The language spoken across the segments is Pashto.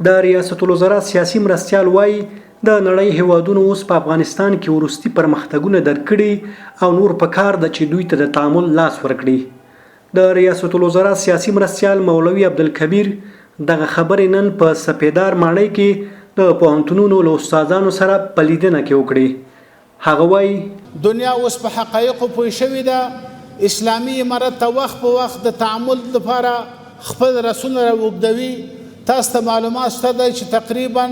د ریاست الوزرا سیاسي مرستیال وایي د نړۍ هیوادونو اوس په افغانستان کې وروستي پرمختګونه درکړي او نور په کار ده چې دوی ته د تعامل لاس ورکړي. د ریاست الوزرا سیاسي مرستیال مولوي عبدالکبیر دغه خبرې نن په سپیدار ماڼۍ کې د پوهنتونونو له استادانو سره په لیدنه کې وکړي. هغه وایي دنیا اوس په حقایقو پوه شوې ده. اسلامي امارت ته وخت په وخت د تعامل لپاره خپل رسونه راوږدوي. تاسو ته معلومات شته دی چې تقریبا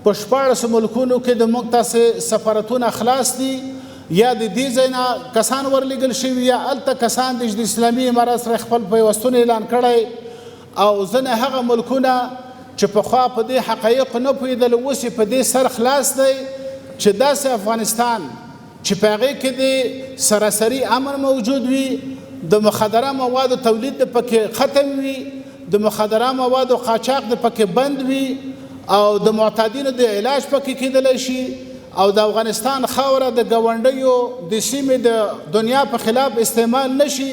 په 14 ملکونو کې د موږ تاسې سفارتونه خلاص دي، یا د دې ځای نه کسان ورلېږل شوي یا هلته کسان د اسلامي امارت سره خپل پیوستون اعلان کړی، او ځینې هغه ملکونه چې پخوا په دې حقایقو نه پوهېدل اوس یې په دې سر خلاص دی چې داسې افغانستان چې په هغې کې د سراسري امن موجود وي، د مخدره موادو تولید د پکې ختم وي، د مخدره موادو قاچاق د پکې بند وي، او د معتادینو د علاج پکې کېدلی شي، او د افغانستان خاوره د ګاونډیو د سیمې د دنیا په خلاف استعمال نشي.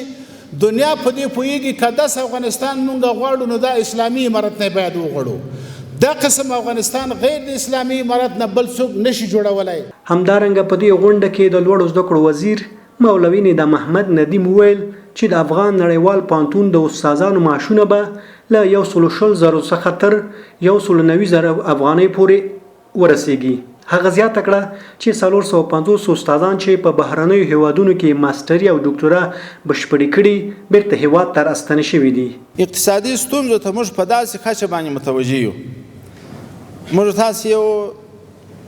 دنیا په دې پوهېږي که داسې افغانستان مونږ غواړو نو دا اسلامي امارت نه باید وغواړو. دا قسم افغانستان غیر د اسلامي امارت نه بل څوک نشي جوړولی. همدارنګه په دې غونډه کې د لوړو زده کړو وزیر مولوي ندا محمد ندیم وویل چې د افغان نړیوال پوهنتون د استادانو معاشونه به له 120,000 څخه تر 190,000 افغانۍ پورې ورسیږي. هغه زیاته کړه چې 450 استادان چې په بهرنیو هیوادونو کې ماستري او ډاکټورا بشپړې کړي بیرته هیواد ته راستنې شوي دي. اقتصادي ستونزو ته موږ په داسې کچه باندې متوجه یو. موږ تاسې یو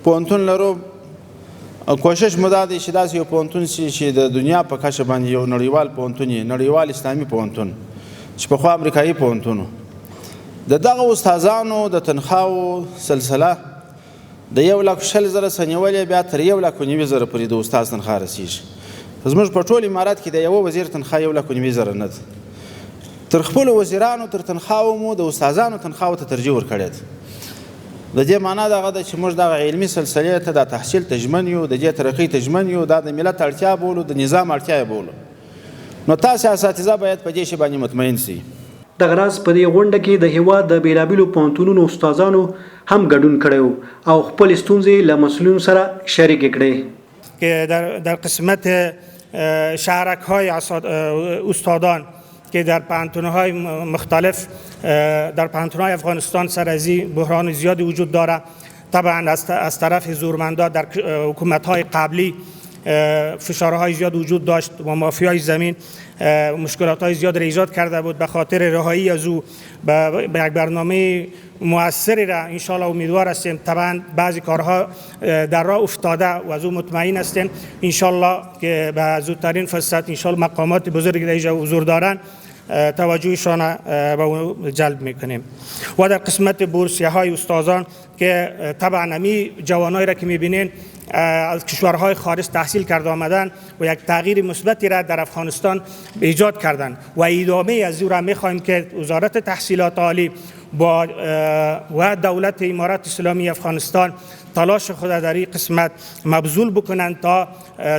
پوهنتون لرو، کوشش مو دا دی چې داسې یو پوهنتون شي چې د دنیا په کچه باندې یو نړیوال پوهنتون یې، نړیوال اسلامي پوهنتون چې پخوا امریکایي پوهنتون و. د دغه استادانو د تنخواو سلسله د 1,20,000 څخه نیولې بیا تر 1,90,000 پورې د استاد تنخوا رسېږي. زموږ په ټول امارت کې د یوه وزیر تنخوا 1,90,000 نه ده. تر خپلو وزیرانو تر تنخواو مو د استادانو تنخواو ته ترجیح ورکړې ده. د دې معنا دغه ده چې موږ دغه علمي سلسلې ته د تحصیل ته ژمن یو، د دې ترقۍ ته ژمن یو، دا د ملت اړتیا بولو، د نظام اړتیا یې بولو. نو تاسې اساتذه باید په دې شي باندې مطمئن سي. دغه راز په دې غونډه کې د هیواد د بېلابېلو پوهنتونونو استادانو هم ګډون کړی او خپل ستونزې له مسئولینو سره شریکې کړې. که در قسمت شهرک‌های استادان که در پوهنتون‌های مختلف در پوهنتون‌های افغانستان سرازی بحران زیادی وجود دارد. طبعا از طرف زورمندان در حکومت‌های قبلی فشارهای زیاد وجود داشت و مافیای زمین مشکلات‌های زیاد را ایجاد کرده بود. به خاطر رهایی از او به یک برنامه مؤثری را انشالله امیدوار هستیم. طبعا بعضی کارها در راه افتاده و از او مطمئن هستیم انشالله که به زودترین فرصت انشالله مقامات بزرگی در اینجا حضور دارند توجهشان به او جلب میکنیم. و در قسمت بورسیه‌های استادان که طبعا همی جوانایی را که میبینین از کشورهای خارج تحصیل کرده آمدن و یک تغییر مثبتی را در افغانستان ایجاد کردند و ادامه از او را میخواهیم که وزارت تحصیلات عالی با و دولت امارت اسلامی افغانستان تلاش خود در این قسمت مبذول بکنند تا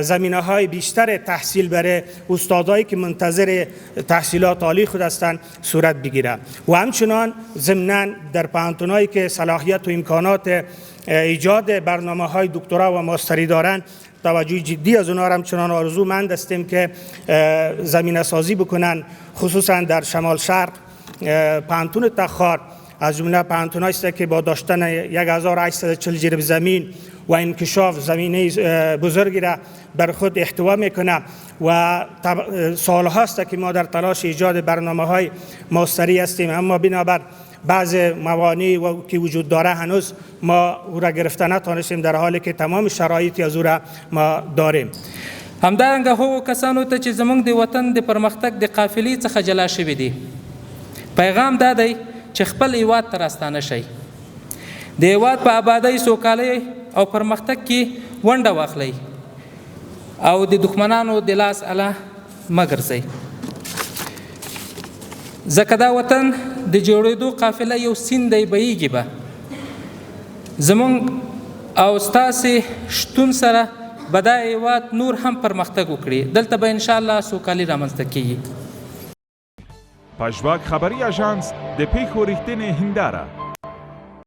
زمینه‌های بیشتر تحصیل برای استادایی که منتظر تحصیلات عالی خود هستند صورت بگیرد و همچنان ضمناً در پوهنتون‌هایی که صلاحیت و امکانات ایجاد برنامه‌های دکترا و ماستری دارند توجه جدی از اونها همچنان آرزومند هستیم که زمینه سازی بکنند، خصوصا در شمال شرق پوهنتون تخار از جمله پوهنتونایی است که با داشتن 1840 جرب زمین و انکشاف زمینه بزرگی را بر خود احتوا میکنه و سالها است که ما در تلاش ایجاد برنامه‌های ماستری هستیم، اما بنابر بعض موانع که وجود داره هنوز ما او را گرفته نتوانستیم، در حالی که تمام شرایطی از او را ما داریم. همدارنګه هغو کسانو ته چې زموږ د وطن د پرمختګ د قافلې څخه جلا شوي دي، پیغام دا دی چې خپل هیواد ته راستانه شئ، د هیواد په آبادۍ، سوکالۍ او پرمختګ کې ونډه واخلئ او د دښمنانو د لاس اله مه ګرځئ، ځکه دا وطن د جوړېدو قافله یو سیند دی، بهیږي به. زموږ او ستاسې شتون سره به دا هیواد نور هم پرمختګ وکړي، دلته به انشاءالله سوکالي رامنځته کیږي. پژواک خبري اژانس د پیښو رښتینې هنداره